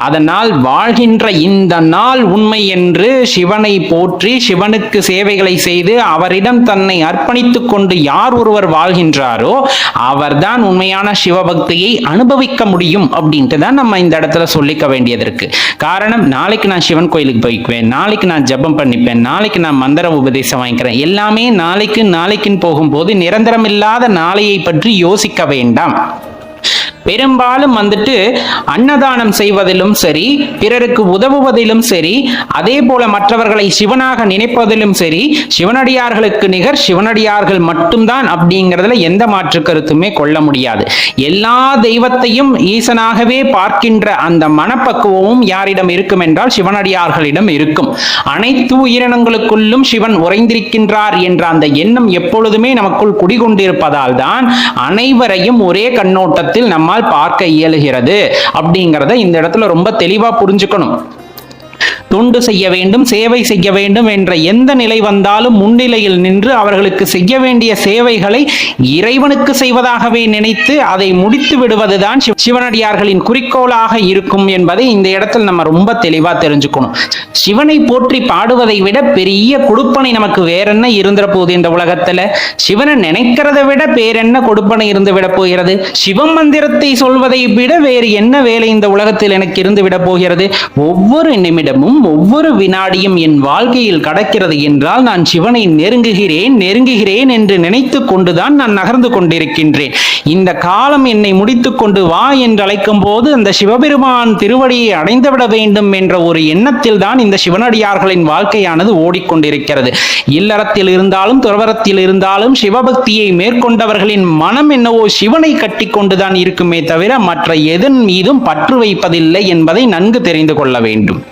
Speaker 1: அதனால் வாழ்கின்ற இந்த நாள் உண்மை என்று சிவனை போற்றி சிவனுக்கு சேவைகளை செய்து அவரிடம் தன்னை அர்ப்பணித்துக் கொண்டு யார் ஒருவர் வாழ்கின்றாரோ அவர்தான் உண்மையான சிவபக்தியை அனுபவிக்க முடியும் அப்படின்ட்டு தான் நம்ம இந்த இடத்துல சொல்லிக்க வேண்டியது இருக்கு. காரணம், நாளைக்கு நான் சிவன் கோயிலுக்கு போய்க்குவேன், நாளைக்கு நான் ஜபம் பண்ணிப்பேன், நாளைக்கு நான் மந்திர உபதேசம் வாங்கிக்கிறேன், எல்லாமே நாளைக்குன்னு போகும்போது நிரந்தரம் இல்லாத நாளையை பற்றி யோசிக்க வேண்டாம். பெரும்பாலும் அன்னதானம் செய்வதிலும் சரி, பிறருக்கு உதவுவதிலும் சரி, அதே போல மற்றவர்களை சிவனாக நினைப்பதிலும் சரி, சிவனடியார்களுக்கு நிகர் சிவனடியார்கள் மட்டும்தான் அப்படிங்கிறதுல எந்த மாற்று கருத்துமே கொள்ள முடியாது. எல்லா தெய்வத்தையும் ஈசனாகவே பார்க்கின்ற அந்த மனப்பக்குவமும் யாரிடம் இருக்கும் என்றால் சிவனடியார்களிடம் இருக்கும். அனைத்து உயிரினங்களுக்குள்ளும் சிவன் உறைந்திருக்கின்றார் என்ற அந்த எண்ணம் எப்பொழுதுமே நமக்குள் குடிகொண்டிருப்பதால் தான் அனைவரையும் ஒரே கண்ணோட்டத்தில் நம்ம பார்க்க இயலுகிறது அப்படிங்கறத இந்த இடத்துல ரொம்ப தெளிவா புரிஞ்சுக்கணும். தொண்டு செய்ய வேண்டும், சேவை செய்ய வேண்டும் என்ற எந்த நிலை வந்தாலும் முன்னிலையில் நின்று அவர்களுக்கு செய்ய வேண்டிய சேவைகளை இறைவனுக்கு செய்வதாகவே நினைத்து அதை முடித்து விடுவதுதான் சிவனடியார்களின் குறிக்கோளாக இருக்கும் என்பதை இந்த இடத்தில் நம்ம ரொம்ப தெளிவா தெரிஞ்சுக்கணும். சிவனை போற்றி பாடுவதை விட பெரிய கொடுப்பனை நமக்கு வேற என்ன இருந்துட போகுது இந்த உலகத்துல? சிவனை நினைக்கிறத விட பேரென்ன கொடுப்பனை இருந்து விட போகிறது? சிவ மந்திரத்தை சொல்வதை விட வேறு என்ன வேலை இந்த உலகத்தில் எனக்கு இருந்து விட போகிறது? ஒவ்வொரு நிமிடமும் ஒவ்வொரு வினாடியும் என் வாழ்க்கையில் கடக்கிறது என்றால் நான் சிவனை நெருங்குகிறேன் என்று நினைத்து கொண்டுதான் நான் நகர்ந்து கொண்டிருக்கின்றேன். இந்த காலம் என்னை முடித்துக் கொண்டு வா என்று அழைக்கும் போது அந்த சிவபெருமான் திருவடியை அடைந்துவிட வேண்டும் என்ற ஒரு எண்ணத்தில் தான் இந்த சிவனடியார்களின் வாழ்க்கையானது ஓடிக்கொண்டிருக்கிறது. இல்லறத்தில் இருந்தாலும் துறவரத்தில் இருந்தாலும் சிவபக்தியை மேற்கொண்டவர்களின் மனம் என்னவோ சிவனை கட்டி கொண்டுதான் இருக்குமே தவிர மற்ற எதன் மீதும் பற்று வைப்பதில்லை என்பதை நன்கு தெரிந்து கொள்ள வேண்டும்.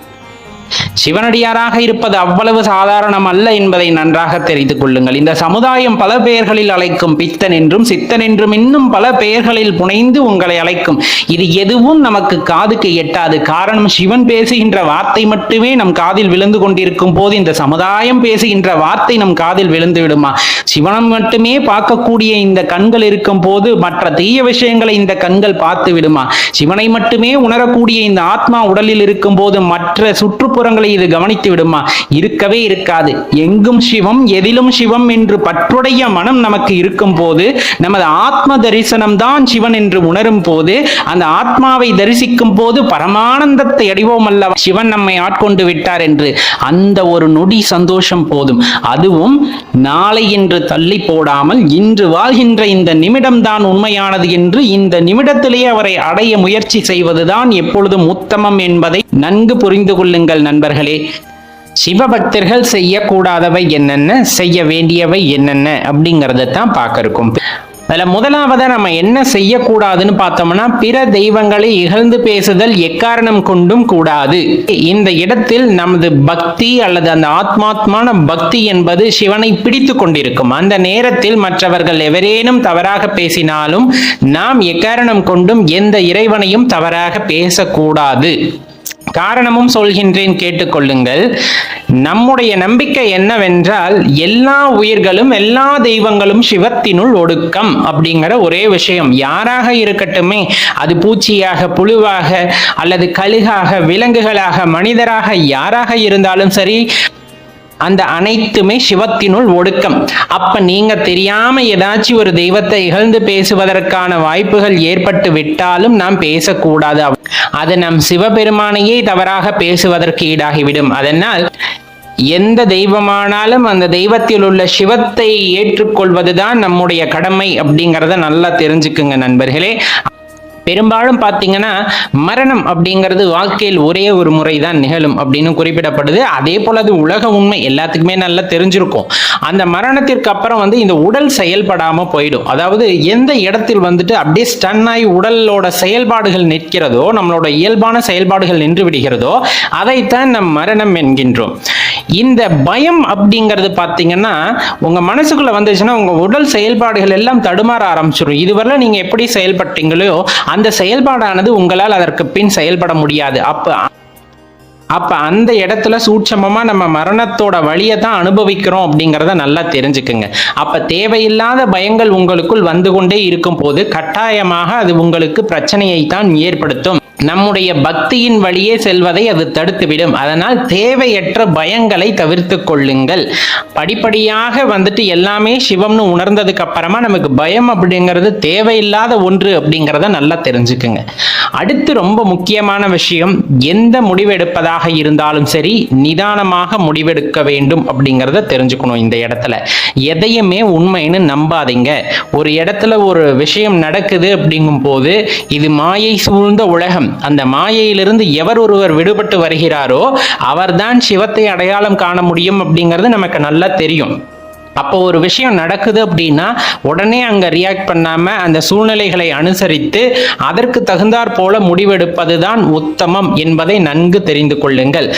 Speaker 1: சிவனடியாராக இருப்பது அவ்வளவு சாதாரணம் அல்ல என்பதை நன்றாக தெரிந்து கொள்ளுங்கள். இந்த சமுதாயம் பல பெயர்களில் அழைக்கும், பித்தன் என்றும் சித்தன் என்றும் இன்னும் பல பெயர்களில் புனைந்து உங்களை அழைக்கும். இது எதுவும் நமக்கு காதுக்கு எட்டாது. காரணம், சிவன் பேசுகின்ற வார்த்தை மட்டுமே நம் காதில் விழுந்து கொண்டிருக்கும் போது இந்த சமுதாயம் பேசுகின்ற வார்த்தை நம் காதில் விழுந்து விடுமா? சிவனம் மட்டுமே பார்க்கக்கூடிய இந்த கண்கள் இருக்கும் போது மற்ற தீய விஷயங்களை இந்த கண்கள் பார்த்து விடுமா? சிவனை மட்டுமே உணரக்கூடிய இந்த ஆத்மா உடலில் இருக்கும் போது மற்ற சுற்றுப்புறங்களை இது கவனித்து விடுமா? இருக்கவே இருக்காது. எங்கும் சிவம், எதிலும் சிவம் என்று பற்றுடைய மனம் நமக்கு இருக்கும் போது, நமது ஆத்ம தரிசனம் தான் சிவன் என்று உணரும் போது, அந்த ஆத்மாவை தரிசிக்கும் போது பரமானந்தத்தை அடைவோம் அல்லவா, சிவன் நம்மை ஆட்கொண்டு விட்டார் என்று. அந்த ஒரு நொடி சந்தோஷம் போதும். அதுவும் நாளை என்று தள்ளி போடாமல் இன்று வாழ்கின்ற இந்த நிமிடம் தான் உண்மையானது என்று இந்த நிமிடத்திலேயே அவரை அடைய முயற்சி செய்வதுதான் எப்பொழுதும் உத்தமம் என்பதை நன்கு புரிந்து கொள்ளுங்கள் நண்பர்களே. சிவபக்தர்கள் செய்யக்கூடாதவை என்னென்ன, செய்ய வேண்டியவை என்னென்ன அப்படிங்கறத தான் பார்க்க இருக்கும். அதுல முதலாவதா நம்ம என்ன செய்யக்கூடாதுன்னு பார்த்தோம்னா, பிற தெய்வங்களை இகழ்ந்து பேசுதல் எக்காரணம் கொண்டும் கூடாது. இந்த இடத்தில் நமது பக்தி அல்லது அந்த ஆத்மாத்மான பக்தி என்பது சிவனை பிடித்து கொண்டிருக்கும். அந்த நேரத்தில் மற்றவர்கள் எவரேனும் தவறாக பேசினாலும் நாம் எக்காரணம் கொண்டும் எந்த இறைவனையும் தவறாக பேசக்கூடாது. காரணமும் சொல்கின்றேன், கேட்டுக்கொள்ளுங்கள். நம்முடைய நம்பிக்கை என்னவென்றால் எல்லா உயிர்களும் எல்லா தெய்வங்களும் சிவத்தினுள் ஒடுக்கம் அப்படிங்கிற ஒரே விஷயம். யாராக இருக்கட்டுமே, அது பூச்சியாக, புழுவாக அல்லது கழுகாக, விலங்குகளாக, மனிதராக, யாராக இருந்தாலும் சரி, அந்த அனைத்துமே சிவத்தினுள் ஒடுக்கம். அப்ப நீங்க தெரியாம ஏதாச்சும் ஒரு தெய்வத்தை இகழ்ந்து பேசுவதற்கான வாய்ப்புகள் ஏற்பட்டு விட்டாலும் நாம் பேசக்கூடாது. அது நம் சிவபெருமானையே தவறாக பேசுவதற்கு ஈடாகிவிடும். அதனால் எந்த தெய்வமானாலும் அந்த தெய்வத்தில் உள்ள சிவத்தை ஏற்றுக்கொள்வதுதான் நம்முடைய கடமை அப்படிங்கிறத நல்லா தெரிஞ்சுக்குங்க நண்பர்களே. பெரும்பாலும் பார்த்தீங்கன்னா மரணம் அப்படிங்கிறது வாழ்க்கையில் ஒரே ஒரு முறை தான் நிகழும் அப்படின்னு குறிப்பிடப்படுது. அதே போல அது உலக உண்மை, எல்லாத்துக்குமே நல்லா தெரிஞ்சிருக்கும். அந்த மரணத்திற்கு அப்புறம் இந்த உடல் செயல்படாம போயிடும். அதாவது எந்த இடத்தில் அப்படியே ஸ்டன் ஆகி உடலோட செயல்பாடுகள் நிற்கிறதோ, நம்மளோட இயல்பான செயல்பாடுகள் நின்று விடுகிறதோ, அதைத்தான் நம் மரணம் என்கின்றோம். இந்த பயம் அப்படிங்கிறது பார்த்தீங்கன்னா உங்க மனசுக்குள்ள வந்துச்சுன்னா உங்க உடல் செயல்பாடுகள் எல்லாம் தடுமாற ஆரம்பிச்சிடும். இதுவரை நீங்க எப்படி செயல்பட்டீங்களோ அந்த செயல்பாடானது உங்களால் அதற்கு பின் செயல்பட முடியாது. அப்ப அந்த இடத்துல சூட்சமமா நம்ம மரணத்தோட வழியை தான் அனுபவிக்கிறோம் அப்படிங்கிறத நல்லா தெரிஞ்சுக்குங்க. அப்ப தேவையில்லாத பயங்கள் உங்களுக்குள் வந்து கொண்டே இருக்கும் போது கட்டாயமாக அது உங்களுக்கு பிரச்சனையை தான் ஏற்படுத்தும். நம்முடைய பக்தியின் வழியே செல்வதை அது தடுத்துவிடும். அதனால் தேவையற்ற பயங்களை தவிர்த்து கொள்ளுங்கள். படிப்படியாக எல்லாமே சிவம்னு உணர்ந்ததுக்கு அப்புறமா நமக்கு பயம் அப்படிங்கிறது தேவையில்லாத ஒன்று அப்படிங்கிறத நல்லா தெரிஞ்சுக்குங்க. அடுத்து ரொம்ப முக்கியமான விஷயம், எந்த முடிவெடுப்பதாக இருந்தாலும் சரி நிதானமாக முடிவெடுக்க வேண்டும் அப்படிங்கிறத தெரிஞ்சுக்கணும். இந்த இடத்துல எதையுமே உண்மைன்னு நம்பாதீங்க. ஒரு இடத்துல ஒரு விஷயம் நடக்குது அப்படிங்கும் போது இது மாயை சூழ்ந்த உலகம். அந்த மாயையிலிருந்து எவர் ஒருவர் விடுபட்டு வருகிறாரோ அவர்தான் சிவத்தை அடையாளம் காண முடியும் அப்படிங்கிறது நமக்கு நல்லா தெரியும். அப்போ ஒரு விஷயம் நடக்குது அப்படின்னா உடனே அங்க ரியாக்ட் பண்ணாம அந்த சூழ்நிலைகளை அனுசரித்து அதற்கு தகுந்தாற் போல முடிவெடுப்பது தான் உத்தமம் என்பதை நன்கு தெரிந்து கொள்ளுங்கள்.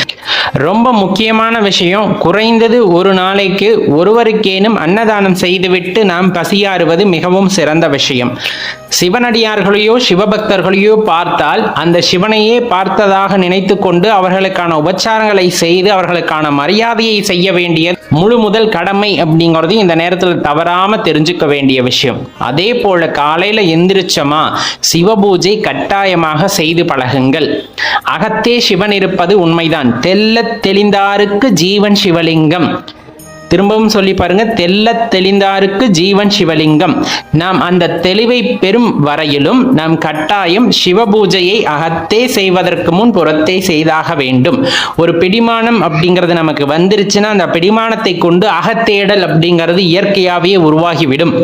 Speaker 1: ரொம்ப முக்கியமான விஷயம், குறைந்தது ஒரு நாளைக்கு ஒருவருக்கேனும் அன்னதானம் செய்துவிட்டு நாம் பசியாறுவது மிகவும் சிறந்த விஷயம். சிவனடியார்களையோ சிவபக்தர்களையோ பார்த்தால் அந்த சிவனையே பார்த்ததாக நினைத்து கொண்டு அவர்களுக்கான உபச்சாரங்களை செய்து அவர்களுக்கான மரியாதையை செய்ய வேண்டிய முழு முதல் கடமை அப்படிங்கிறது இந்த நேரத்தில் தவறாம தெரிஞ்சுக்க வேண்டிய விஷயம். அதே போல காலையில எந்திரிச்சமா சிவபூஜை கட்டாயமாக செய்து பழகுங்கள். அகத்தே சிவன் இருப்பது உண்மைதான். தெல்ல தெளிந்தாருக்கு ஜீவன் சிவலிங்கம். திரும்பவும் சொல்லி பாருங்க, தெல்ல தெளிந்தாருக்கு ஜீவன் சிவலிங்கம். நாம் அந்த தெளிவை பெறும் வரையிலும் நாம் கட்டாயம் சிவபூஜையை அகத்தே செய்வதற்கு முன் புறத்தே செய்தாக வேண்டும். ஒரு பிடிமானம் அப்படிங்கிறது நமக்கு வந்துருச்சுன்னா அந்த பிடிமானத்தை கொண்டு அகத்தேடல் அப்படிங்கிறது இயற்கையாகவே உருவாகிவிடும்.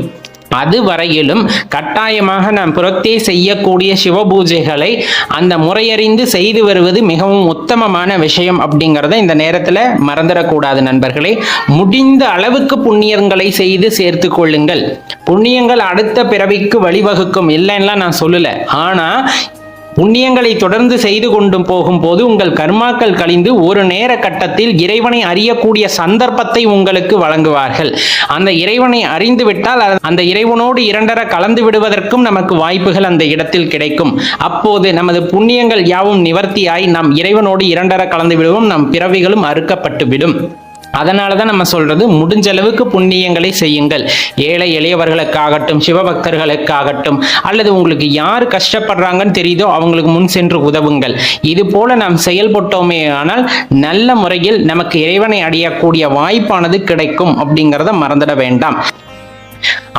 Speaker 1: அது வரையிலும் கட்டாயமாக நாம் புறத்தே செய்யக்கூடிய சிவபூஜைகளை அந்த முறையறிந்து செய்து வருவது மிகவும் உத்தமமான விஷயம் அப்படிங்கிறத இந்த நேரத்தில் மறந்துடக்கூடாது நண்பர்களே. முடிந்த அளவுக்கு புண்ணியங்களை செய்து சேர்த்து கொள்ளுங்கள். புண்ணியங்கள் அடுத்த பிறவிக்கு வழிவகுக்கும், இல்லைன்னா நான் சொல்லல. ஆனா புண்ணியங்களை தொடர்ந்து செய்து கொண்டு போகும்போது உங்கள் கர்மாக்கள் கழிந்து ஒரு நேர கட்டத்தில் இறைவனை அறியக்கூடிய சந்தர்ப்பத்தை உங்களுக்கு வழங்குவார்கள். அந்த இறைவனை அறிந்து விட்டால் அந்த இறைவனோடு இரண்டர கலந்து விடுவதற்கும் நமக்கு வாய்ப்புகள் அந்த இடத்தில் கிடைக்கும். அப்போது நமது புண்ணியங்கள் யாவும் நிவர்த்தியாய் நாம் இறைவனோடு இரண்டர கலந்து விடுவோம், நம் பிறவிகளும் அறுக்கப்பட்டு விடும். அதனால தான் நம்ம சொல்றது, முடிஞ்ச அளவுக்கு புண்ணியங்களை செய்யுங்கள். ஏழை எளியவர்களுக்காகட்டும், சிவபக்தர்களுக்காகட்டும், அல்லது உங்களுக்கு யார் கஷ்டப்படுறாங்கன்னு தெரியுதோ அவங்களுக்கு முன் சென்று உதவுங்கள். இது போல நாம் செயல்பட்டோமே ஆனால் நல்ல முறையில் நமக்கு இறைவனை அடையக்கூடிய வாய்ப்பானது கிடைக்கும் அப்படிங்கிறத மறந்துட வேண்டாம்.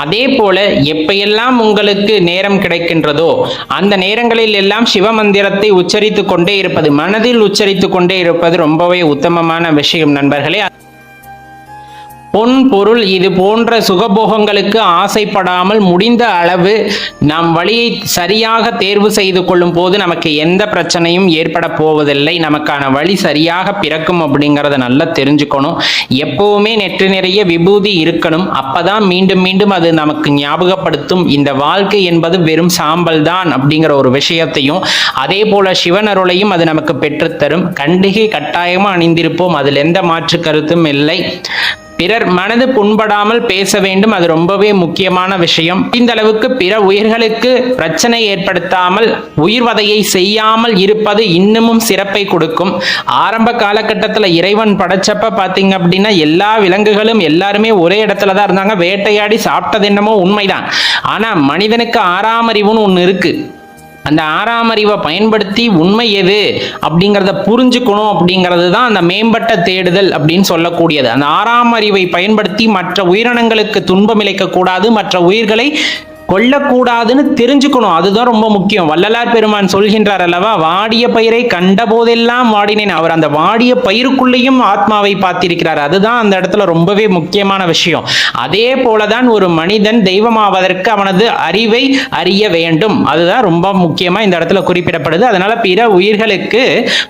Speaker 1: அதே போல எப்பையெல்லாம் உங்களுக்கு நேரம் கிடைக்கின்றதோ அந்த நேரங்களில் எல்லாம் சிவமந்திரத்தை உச்சரித்து கொண்டே இருப்பது, மனதில் உச்சரித்து கொண்டே இருப்பது ரொம்பவே உத்தமமான விஷயம் நண்பர்களே. பொன் பொருள் இது போன்ற சுகபோகங்களுக்கு ஆசைப்படாமல் முடிந்த அளவு நாம் வழியை சரியாக தேர்வு செய்து கொள்ளும் போது நமக்கு எந்த பிரச்சனையும் ஏற்பட போவதில்லை. நமக்கான வழி சரியாக பிறக்கும் அப்படிங்கிறத நல்லா தெரிஞ்சுக்கணும். எப்பவுமே நெற்று நிறைய விபூதி இருக்கணும். அப்பதான் மீண்டும் மீண்டும் அது நமக்கு ஞாபகப்படுத்தும் இந்த வாழ்க்கை என்பது வெறும் சாம்பல் தான் அப்படிங்கிற ஒரு விஷயத்தையும், அதே போல சிவன் அருளையும் அது நமக்கு பெற்றுத்தரும். கண்டிகை கட்டாயமா அணிந்திருப்போம், அதில் எந்த மாற்று கருத்தும் இல்லை. பிறர் மனது புண்படாமல் பேச வேண்டும், அது ரொம்பவே முக்கியமான விஷயம். இந்த அளவுக்கு பிற உயிர்களுக்கு பிரச்சனை ஏற்படுத்தாமல் உயிர்வதையை செய்யாமல் இருப்பது இன்னமும் சிறப்பை கொடுக்கும். ஆரம்ப காலகட்டத்தில் இறைவன் படைச்சப்ப பார்த்தீங்க அப்படின்னா எல்லா விலங்குகளும் எல்லாருமே ஒரே இடத்துல தான் இருந்தாங்க. வேட்டையாடி சாப்பிட்டது என்னமோ உண்மைதான். ஆனா மனிதனுக்கு ஆறாம் அறிவுன்னு ஒன்று இருக்கு. அந்த ஆறாம் அறிவை பயன்படுத்தி உண்மை எது அப்படிங்கிறத புரிஞ்சுக்கணும் அப்படிங்கிறது தான் அந்த மேம்பட்ட தேடுதல் அப்படின்னு சொல்லக்கூடியது. அந்த ஆறாம் அறிவை பயன்படுத்தி மற்ற உயிரினங்களுக்கு துன்பம் இழைக்கக்கூடாது, மற்ற உயிர்களை கொல்லக்கூடாதுன்னு தெரிஞ்சுக்கணும். அதுதான் ரொம்ப முக்கியம். வள்ளலார் பெருமான் சொல்கின்றார் அல்லவா, வாடிய பயிரை கண்ட போதெல்லாம் வாடினேன். அவர் அந்த வாடிய பயிருக்குள்ளேயும் ஆத்மாவை பார்த்திருக்கிறார். அதுதான் அந்த இடத்துல ரொம்பவே முக்கியமான விஷயம். அதே போலதான் ஒரு மனிதன் தெய்வமாவதற்கு அவனது அறிவை அறிய வேண்டும். அதுதான் ரொம்ப முக்கியமா இந்த இடத்துல குறிப்பிடப்படுது. அதனால பிற உயிர்களுக்கு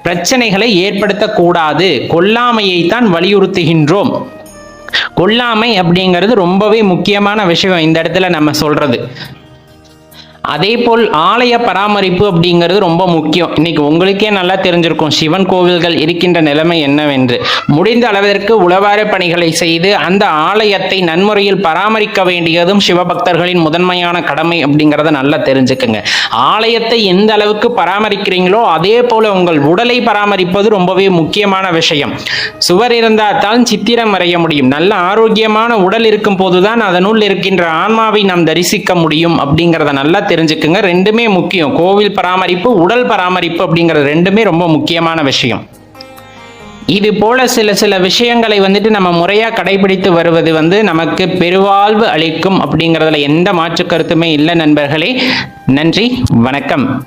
Speaker 1: பிரச்சனைகளை ஏற்படுத்தக்கூடாது, கொல்லாமையை தான் வலியுறுத்துகின்றோம். கொல்லாமை அப்படிங்கிறது ரொம்பவே முக்கியமான விஷயம் இந்த இடத்துல நம்ம சொல்றது. அதே போல் ஆலய பராமரிப்பு அப்படிங்கிறது ரொம்ப முக்கியம். இன்னைக்கு உங்களுக்கே நல்லா தெரிஞ்சிருக்கும் சிவன் கோவில்கள் இருக்கின்ற நிலைமை என்னவென்று. முடிந்த அளவிற்கு உளவார பணிகளை செய்து அந்த ஆலயத்தை நன்முறையில் பராமரிக்க வேண்டியதும் சிவபக்தர்களின் முதன்மையான கடமை அப்படிங்கிறத நல்லா தெரிஞ்சுக்குங்க. ஆலயத்தை எந்த அளவுக்கு பராமரிக்கிறீங்களோ அதே போல உங்கள் உடலை பராமரிப்பது ரொம்பவே முக்கியமான விஷயம். சுவர் இருந்தால் தான் சித்திரம் வரைய முடியும். நல்ல ஆரோக்கியமான உடல் இருக்கும் போதுதான் அதனுள் இருக்கின்ற ஆன்மாவை நாம் தரிசிக்க முடியும் அப்படிங்கிறத நல்லா தெரிஞ்சுக்குங்க. ரெண்டுமே முக்கியம். கோவில் பராமரிப்பு, உடல் பராமரிப்பு அப்படிங்கிறது ரெண்டுமே ரொம்ப முக்கியமான விஷயம். இது போல சில விஷயங்களை நம்ம முறையா கடைபிடித்து வருவது நமக்கு பெருவாழ்வு அளிக்கும் அப்படிங்கிறதுல எந்த மாற்று கருத்துமே இல்லை நண்பர்களே. நன்றி, வணக்கம்.